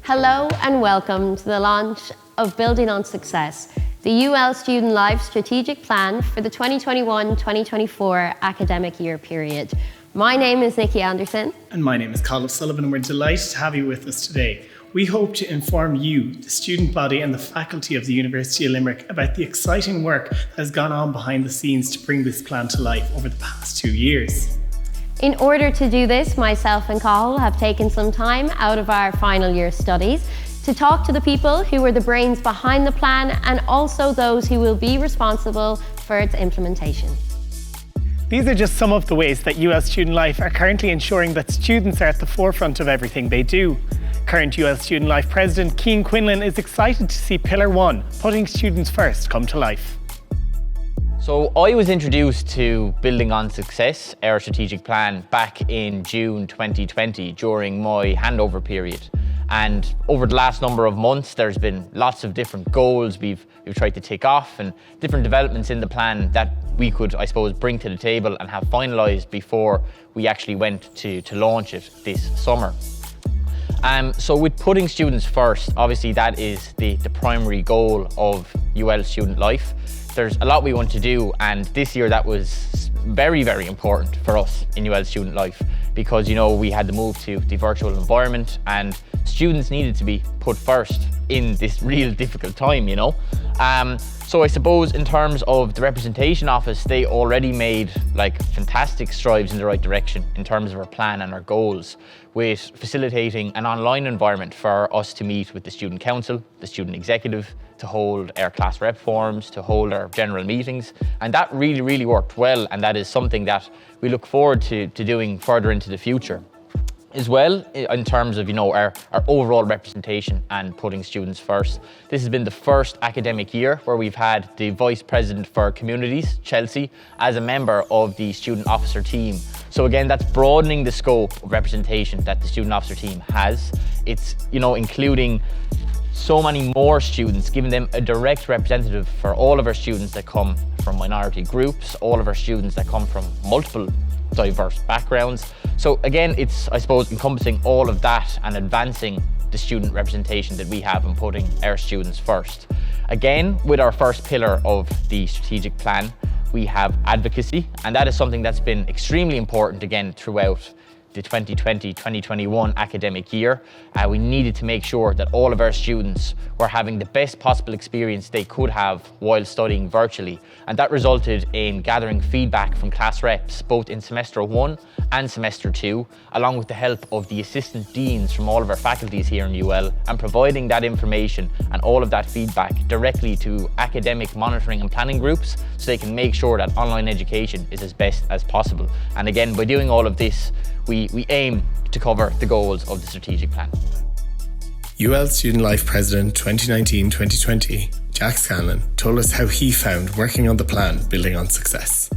Hello and welcome to the launch of Building on Success, the UL Student Life Strategic Plan for the 2021-2024 academic year period. My name is Nikki Anderson. And my name is Colin Sullivan, and we're delighted to have you with us today. We hope to inform you, the student body and the faculty of the University of Limerick about the exciting work that has gone on behind the scenes to bring this plan to life over the past 2 years. In order to do this, myself and Cathal have taken some time out of our final year studies to talk to the people who were the brains behind the plan and also those who will be responsible for its implementation. These are just some of the ways that UL Student Life are currently ensuring that students are at the forefront of everything they do. Current UL Student Life President Cian Quinlan is excited to see Pillar 1, putting students first, come to life. So I was introduced to Building on Success, our strategic plan, back in June 2020 during my handover period. And over the last number of months, there's been lots of different goals we've tried to tick off and different developments in the plan that we could, I suppose, bring to the table and have finalised before we actually went to launch it this summer. So with putting students first, obviously that is the primary goal of UL Student Life. There's a lot we want to do, and this year that was very, very important for us in UL Student Life because, you know, we had to move to the virtual environment and students needed to be put first in this real difficult time, you know. So I suppose in terms of the representation office, they already made like fantastic strides in the right direction in terms of our plan and our goals, with facilitating an online environment for us to meet with the student council, the student executive, to hold our class rep forums, to hold our general meetings. And that really, really worked well. And that is something that we look forward to doing further into the future. As well, in terms of, you know, our overall representation and putting students first. This has been the first academic year where we've had the Vice President for Communities, Chelsea, as a member of the student officer team. So again, that's broadening the scope of representation that the student officer team has. It's, you know, including so many more students, giving them a direct representative for all of our students that come from minority groups, all of our students that come from multiple diverse backgrounds. So again, it's, I suppose, encompassing all of that and advancing the student representation that we have and putting our students first. Again, with our first pillar of the strategic plan, we have advocacy, and that is something that's been extremely important again throughout the 2020-2021 academic year. We needed to make sure that all of our students were having the best possible experience they could have while studying virtually. And that resulted in gathering feedback from class reps, both in semester 1 and semester 2, along with the help of the assistant deans from all of our faculties here in UL, and providing that information and all of that feedback directly to academic monitoring and planning groups so they can make sure that online education is as best as possible. And again, by doing all of this, we aim to cover the goals of the strategic plan. UL Student Life President 2019-2020, Jack Scanlon, told us how he found working on the plan Building on Success.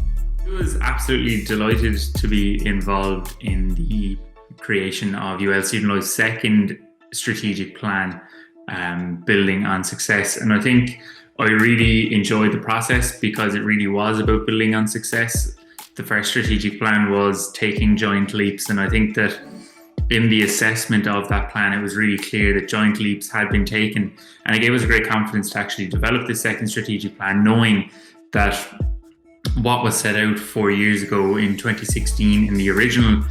I was absolutely delighted to be involved in the creation of UL Student Life's second strategic plan, Building on Success. And I think I really enjoyed the process because it really was about building on success. The first strategic plan was taking giant leaps, and I think that in the assessment of that plan, it was really clear that giant leaps had been taken, and it gave us a great confidence to actually develop this second strategic plan, knowing that what was set out 4 years ago in 2016 in the original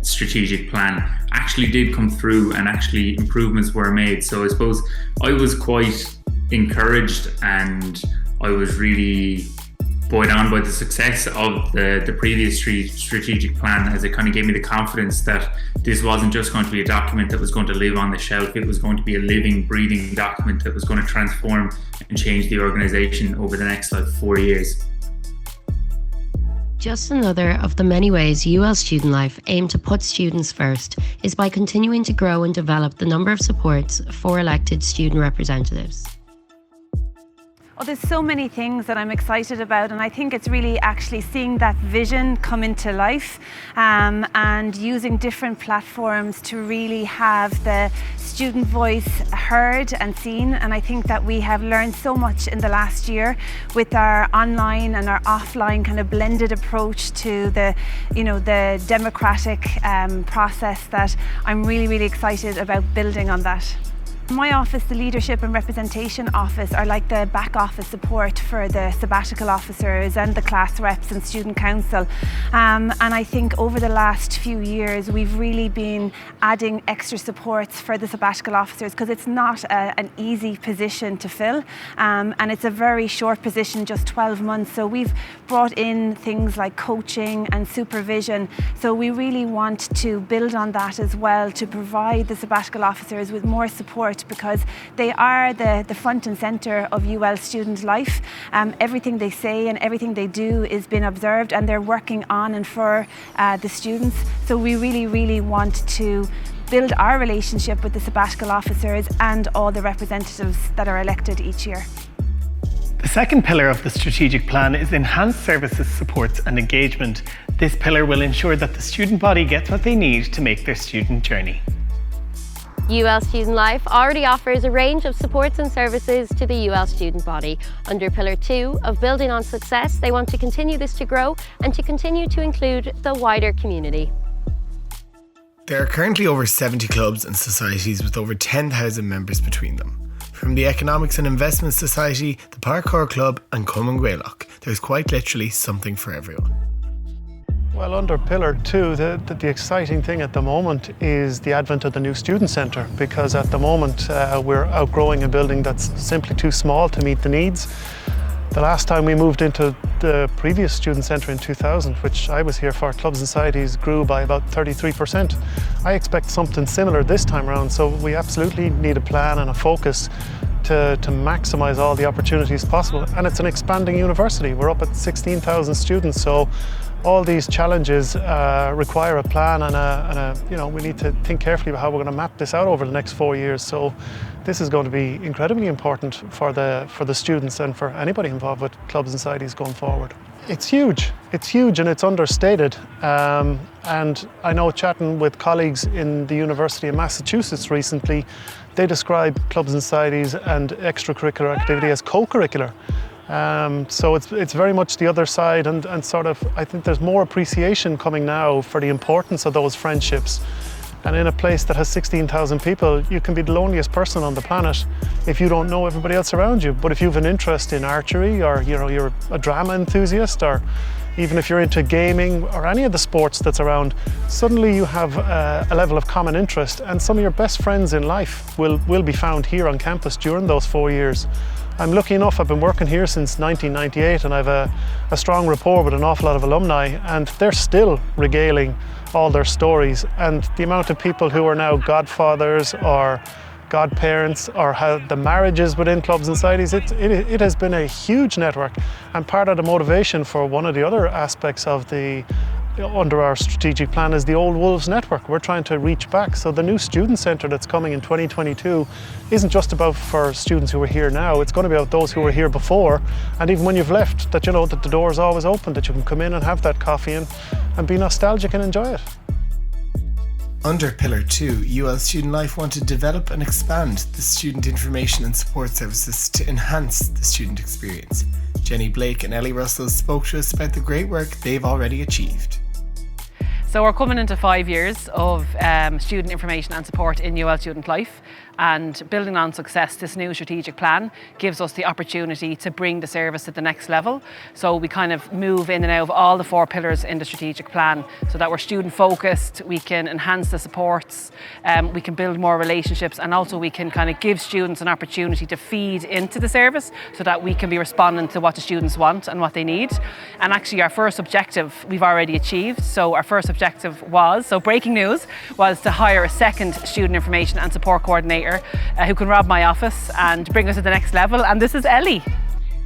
strategic plan actually did come through and actually improvements were made. So I suppose I was quite encouraged and I was really buoyed on by the success of the previous strategic plan, as it kind of gave me the confidence that this wasn't just going to be a document that was going to live on the shelf. It was going to be a living, breathing document that was going to transform and change the organisation over the next 4 years. Just another of the many ways UL Student Life aim to put students first is by continuing to grow and develop the number of supports for elected student representatives. Oh, there's so many things that I'm excited about, and I think it's really actually seeing that vision come into life and using different platforms to really have the student voice heard and seen. And I think that we have learned so much in the last year with our online and our offline kind of blended approach to the democratic process, that I'm really, really excited about building on that. My office, the Leadership and Representation Office, are like the back office support for the sabbatical officers and the class reps and student council. And I think over the last few years we've really been adding extra supports for the sabbatical officers, because it's not an easy position to fill, and it's a very short position, just 12 months. So we've brought in things like coaching and supervision. So we really want to build on that as well, to provide the sabbatical officers with more support, because they are the front and centre of UL student life. Everything they say and everything they do is being observed, and they're working on and for the students. So we really want to build our relationship with the sabbatical officers and all the representatives that are elected each year. The second pillar of the strategic plan is enhanced services, supports and engagement. This pillar will ensure that the student body gets what they need to make their student journey. UL Student Life already offers a range of supports and services to the UL student body. Under Pillar 2 of Building on Success, they want to continue this to grow and to continue to include the wider community. There are currently over 70 clubs and societies with over 10,000 members between them. From the Economics and Investment Society, the Parkour Club and Cumann Gaelach, there's quite literally something for everyone. Well, under Pillar 2, the exciting thing at the moment is the advent of the new student centre, because at the moment we're outgrowing a building that's simply too small to meet the needs. The last time we moved into the previous student centre in 2000, which I was here for, clubs and societies grew by about 33%. I expect something similar this time around, so we absolutely need a plan and a focus to maximise all the opportunities possible. And it's an expanding university. We're up at 16,000 students, so all these challenges require a plan and we need to think carefully about how we're going to map this out over the next 4 years. So this is going to be incredibly important for the students and for anybody involved with clubs and societies going forward. It's huge and it's understated. And I know, chatting with colleagues in the University of Massachusetts recently, they describe clubs and societies and extracurricular activity as co-curricular. So it's very much the other side, and sort of, I think there's more appreciation coming now for the importance of those friendships. And in a place that has 16,000 people, you can be the loneliest person on the planet if you don't know everybody else around you. But if you have an interest in archery, or you're a drama enthusiast, or even if you're into gaming or any of the sports that's around, suddenly you have a level of common interest, and some of your best friends in life will be found here on campus during those 4 years. I'm lucky enough, I've been working here since 1998, and I've a strong rapport with an awful lot of alumni, and they're still regaling all their stories. And the amount of people who are now godfathers or godparents, or how the marriages within clubs and societies, it has been a huge network. And part of the motivation for one of the other aspects of under our strategic plan is the Old Wolves network. We're trying to reach back. So the new student centre that's coming in 2022 isn't just about for students who are here now, it's going to be about those who were here before, and even when you've left, that you know that the door is always open, that you can come in and have that coffee and be nostalgic and enjoy it. Under Pillar 2, UL Student Life want to develop and expand the student information and support services to enhance the student experience. Jenny Blake and Ellie Russell spoke to us about the great work they've already achieved. So we're coming into 5 years of student information and support in UL Student Life, and Building on Success, this new strategic plan, gives us the opportunity to bring the service to the next level. So we kind of move in and out of all the 4 pillars in the strategic plan, so that we're student focused, we can enhance the supports, we can build more relationships, and also we can kind of give students an opportunity to feed into the service so that we can be responding to what the students want and what they need. And actually our first objective we've already achieved. So our first objective breaking news, was to hire a second student information and support coordinator who can rob my office and bring us to the next level, and this is Ellie.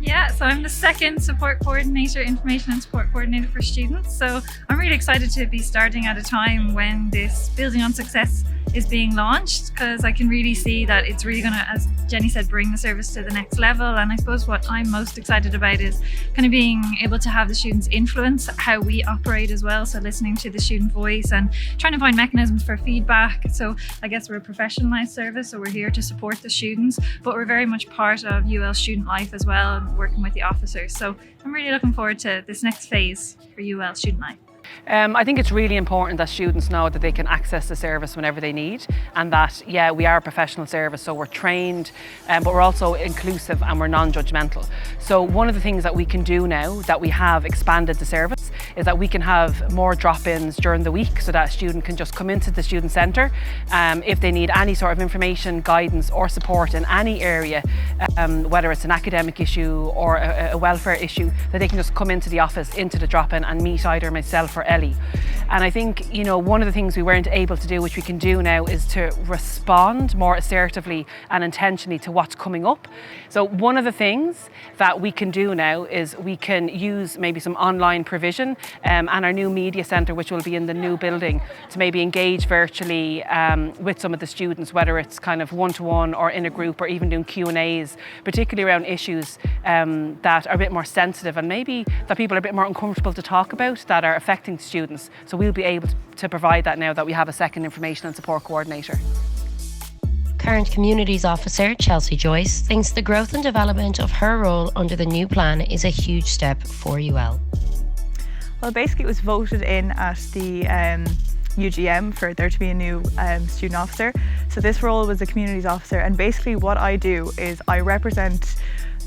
Yeah, so I'm the second support coordinator, information and support coordinator for students. So I'm really excited to be starting at a time when this Building on Success is being launched, because I can really see that it's really going to, as Jenny said, bring the service to the next level. And I suppose what I'm most excited about is kind of being able to have the students influence how we operate as well. So listening to the student voice and trying to find mechanisms for feedback. So I guess we're a professionalised service, so we're here to support the students, but we're very much part of UL Student Life as well, and working with the officers. So I'm really looking forward to this next phase for UL Student Life. I think it's really important that students know that they can access the service whenever they need, and that, yeah, we are a professional service, so we're trained, but we're also inclusive and we're non-judgmental. So one of the things that we can do now that we have expanded the service is that we can have more drop-ins during the week, so that a student can just come into the student centre if they need any sort of information, guidance or support in any area, whether it's an academic issue or a welfare issue, that they can just come into the office, into the drop-in, and meet either myself or Ellie. And I think, you know, one of the things we weren't able to do, which we can do now, is to respond more assertively and intentionally to what's coming up. So one of the things that we can do now is we can use maybe some online provision and our new media centre, which will be in the new building, to maybe engage virtually with some of the students, whether it's kind of one-to-one or in a group, or even doing Q&As, particularly around issues that are a bit more sensitive and maybe that people are a bit more uncomfortable to talk about, that are affecting students. So we'll be able to provide that now that we have a second information and support coordinator. Current Communities Officer Chelsea Joyce thinks the growth and development of her role under the new plan is a huge step for UL. Well, basically it was voted in at the UGM for there to be a new student officer. So this role was a communities officer, and basically what I do is I represent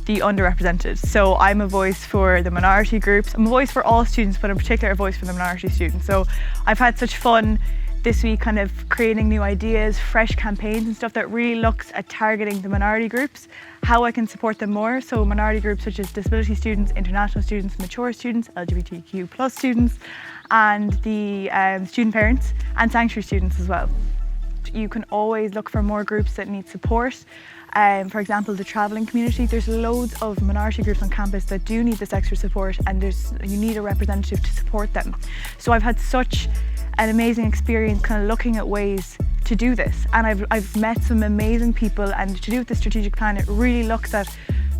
the underrepresented. So I'm a voice for the minority groups. I'm a voice for all students, but in particular a voice for the minority students. So I've had such fun this week kind of creating new ideas, fresh campaigns and stuff that really looks at targeting the minority groups, how I can support them more. So minority groups such as disability students, international students, mature students, LGBTQ+ students, and the student parents and sanctuary students as well. You can always look for more groups that need support. For example, the travelling community, there's loads of minority groups on campus that do need this extra support, and you need a representative to support them. So I've had such an amazing experience kind of looking at ways to do this, and I've met some amazing people, and to do with the strategic plan, it really looks at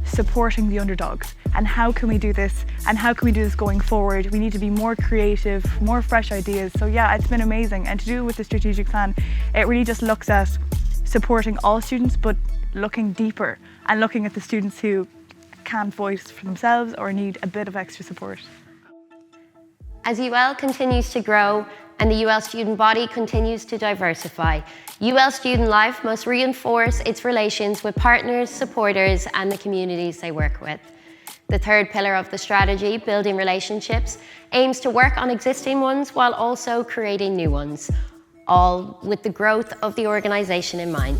supporting the underdogs and how can we do this, and how can we do this going forward. We need to be more creative, more fresh ideas. So yeah, it's been amazing, and to do with the strategic plan, it really just looks at supporting all students, but looking deeper and looking at the students who can't voice for themselves or need a bit of extra support. As UL continues to grow and the UL student body continues to diversify, UL Student Life must reinforce its relations with partners, supporters and the communities they work with. The third pillar of the strategy, building relationships, aims to work on existing ones while also creating new ones, all with the growth of the organisation in mind.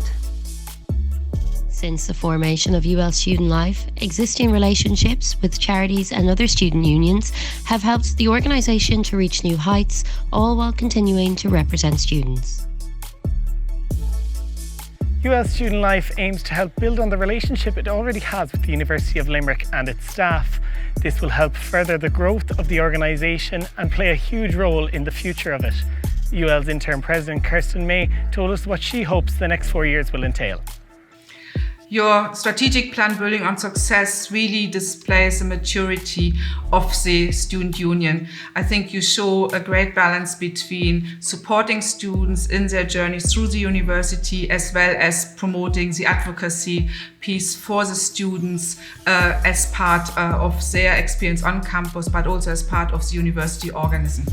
Since the formation of UL Student Life, existing relationships with charities and other student unions have helped the organisation to reach new heights, all while continuing to represent students. UL Student Life aims to help build on the relationship it already has with the University of Limerick and its staff. This will help further the growth of the organisation and play a huge role in the future of it. UL's interim president, Kirsten May, told us what she hopes the next 4 years will entail. Your strategic plan building on success really displays the maturity of the student union. I think you show a great balance between supporting students in their journey through the university, as well as promoting the advocacy piece for the students as part of their experience on campus, but also as part of the university organism.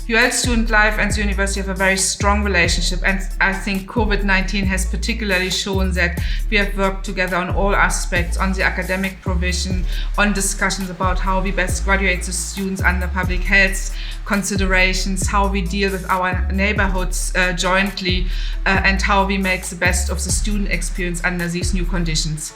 UL Student Life and the university have a very strong relationship, and I think COVID-19 has particularly shown that we have worked together on all aspects, on the academic provision, on discussions about how we best graduate the students under public health considerations, how we deal with our neighborhoods jointly, and how we make the best of the student experience under these new conditions.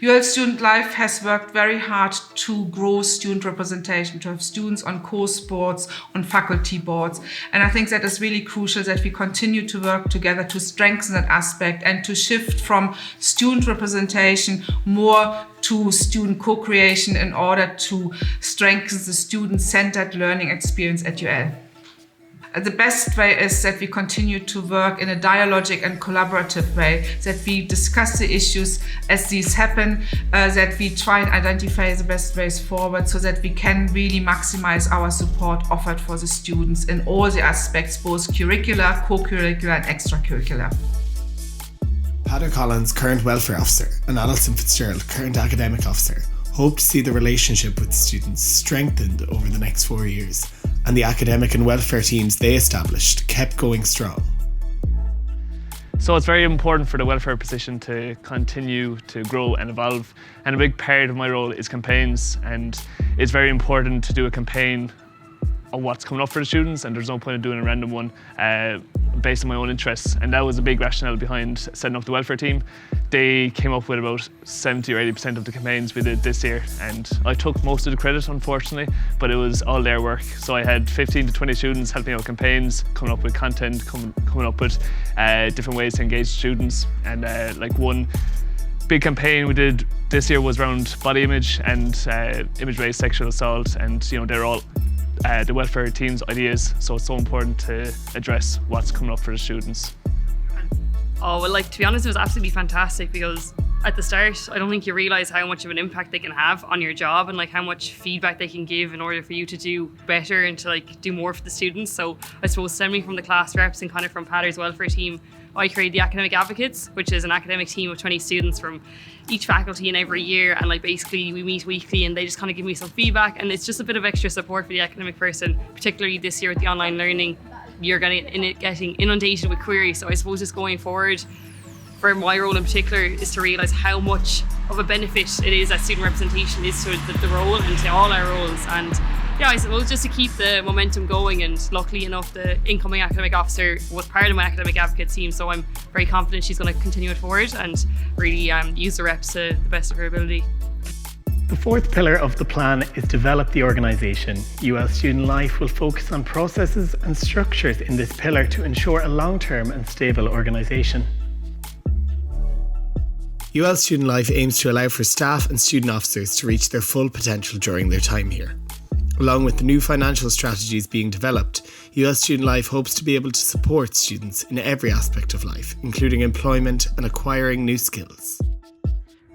UL Student Life has worked very hard to grow student representation, to have students on course boards, on faculty boards. And I think that is really crucial that we continue to work together to strengthen that aspect and to shift from student representation more to student co-creation in order to strengthen the student-centered learning experience at UL. The best way is that we continue to work in a dialogic and collaborative way, that we discuss the issues as these happen, that we try and identify the best ways forward so that we can really maximize our support offered for the students in all the aspects, both curricular, co-curricular and extracurricular. Padder Collins, current welfare officer, and Alison Fitzgerald, current academic officer, hope to see the relationship with students strengthened over the next 4 years, and the academic and welfare teams they established kept going strong. So it's very important for the welfare position to continue to grow and evolve, and a big part of my role is campaigns, and it's very important to do a campaign on what's coming up for the students, and there's no point in doing a random one based on my own interests. And that was a big rationale behind setting up the welfare team. They came up with about 70 or 80% of the campaigns we did this year, and I took most of the credit, unfortunately, but it was all their work. So I had 15 to 20 students helping out with campaigns, coming up with content, coming up with different ways to engage students. And like one big campaign we did this year was around body image and image-based sexual assault, and they're all the welfare team's ideas, so it's so important to address what's coming up for the students. Oh, well, to be honest, it was absolutely fantastic, because at the start, I don't think you realise how much of an impact they can have on your job, and how much feedback they can give in order for you to do better and to do more for the students. So I suppose stemming from the class reps and kind of from Patter's welfare team, I created the Academic Advocates, which is an academic team of 20 students from each faculty in every year, and basically we meet weekly and they just kind of give me some feedback, and it's just a bit of extra support for the academic person, particularly this year with the online learning. You're getting inundated with queries. So I suppose just going forward, for my role in particular, is to realise how much of a benefit it is that student representation is to the role and to all our roles. And yeah, I suppose just to keep the momentum going, and luckily enough the incoming academic officer was part of my academic advocate team, so I'm very confident she's going to continue it forward and really use the reps to the best of her ability. The fourth pillar of the plan is develop the organisation. UL Student Life will focus on processes and structures in this pillar to ensure a long-term and stable organisation. UL Student Life aims to allow for staff and student officers to reach their full potential during their time here. Along with the new financial strategies being developed, UL Student Life hopes to be able to support students in every aspect of life, including employment and acquiring new skills.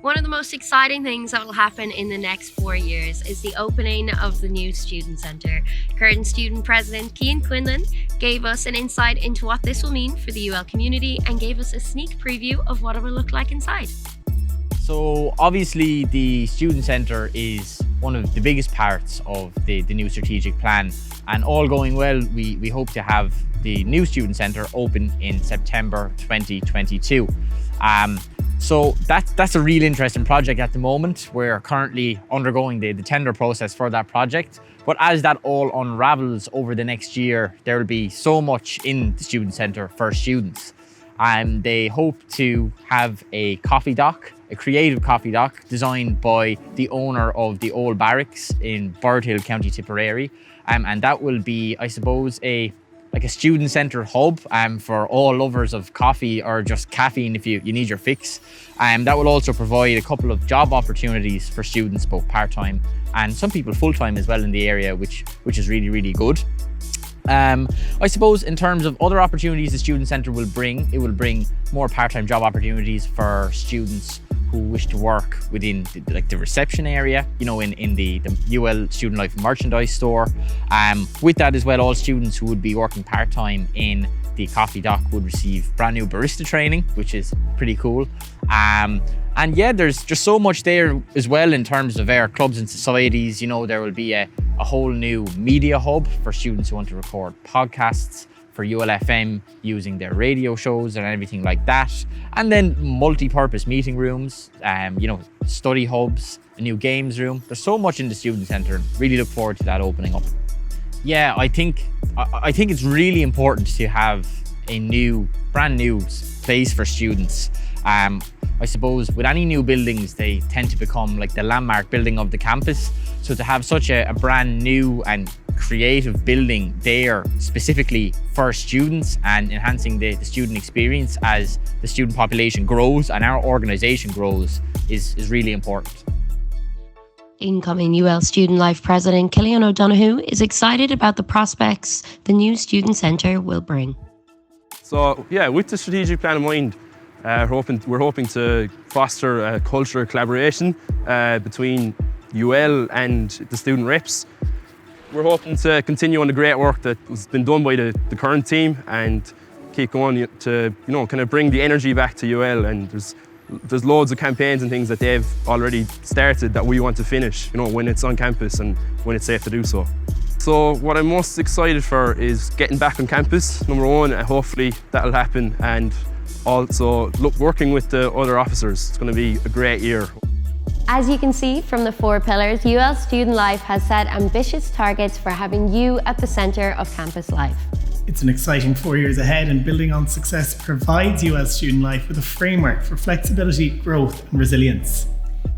One of the most exciting things that will happen in the next 4 years is the opening of the new Student Centre. Curtin Student President Cian Quinlan gave us an insight into what this will mean for the UL community and gave us a sneak preview of what it will look like inside. So obviously the Student Centre is one of the biggest parts of the new strategic plan, and all going well, we hope to have the new Student Centre open in September 2022. So that's a real interesting project at the moment. We're currently undergoing the tender process for that project. But as that all unravels over the next year, there will be so much in the Student Centre for students. They hope to have a coffee dock, a creative coffee dock designed by the owner of the old barracks in Birdhill, County Tipperary. And that will be, I suppose, a student centre hub for all lovers of coffee or just caffeine if you need your fix. That will also provide a couple of job opportunities for students, both part-time and some people full-time as well in the area, which is really, really good. I suppose in terms of other opportunities the Student Centre will bring, it will bring more part-time job opportunities for students who wish to work within the reception area, in the UL Student Life merchandise store. With that as well, all students who would be working part-time in the coffee dock would receive brand new barista training, which is pretty cool. And yeah, there's just so much there as well in terms of our clubs and societies. There will be a whole new media hub for students who want to record podcasts for ULFM using their radio shows and everything like that. And then multi-purpose meeting rooms, study hubs, a new games room. There's so much in the Student Centre. Really look forward to that opening up. Yeah, I think it's really important to have a brand new place for students. I suppose with any new buildings, they tend to become like the landmark building of the campus. So to have such a brand new and creative building there specifically for students and enhancing the student experience as the student population grows and our organisation grows is really important. Incoming UL Student Life President Cillian O'Donoghue is excited about the prospects the new Student Centre will bring. So yeah, with the strategic plan in mind, we're hoping to foster a culture of collaboration between UL and the student reps. We're hoping to continue on the great work that has been done by the current team and keep going to kind of bring the energy back to UL. And there's there's loads of campaigns and things that they've already started that we want to finish, you know, when it's on campus and when it's safe to do so. So what I'm most excited for is getting back on campus, number one, and hopefully that'll happen, and also working with the other officers. It's going to be a great year. As you can see from the 4 pillars, UL Student Life has set ambitious targets for having you at the centre of campus life. It's an exciting 4 years ahead, and Building on Success provides UL Student Life with a framework for flexibility, growth and resilience.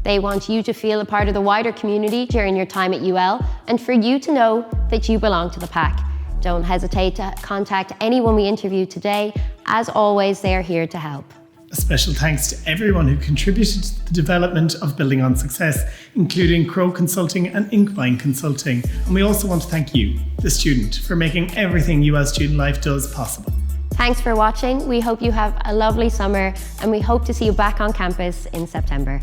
They want you to feel a part of the wider community during your time at UL, and for you to know that you belong to the pack. Don't hesitate to contact anyone we interviewed today. As always, they are here to help. A special thanks to everyone who contributed to the development of Building on Success, including Crow Consulting and Inkvine Consulting. And we also want to thank you, the student, for making everything UL Student Life does possible. Thanks for watching. We hope you have a lovely summer, and we hope to see you back on campus in September.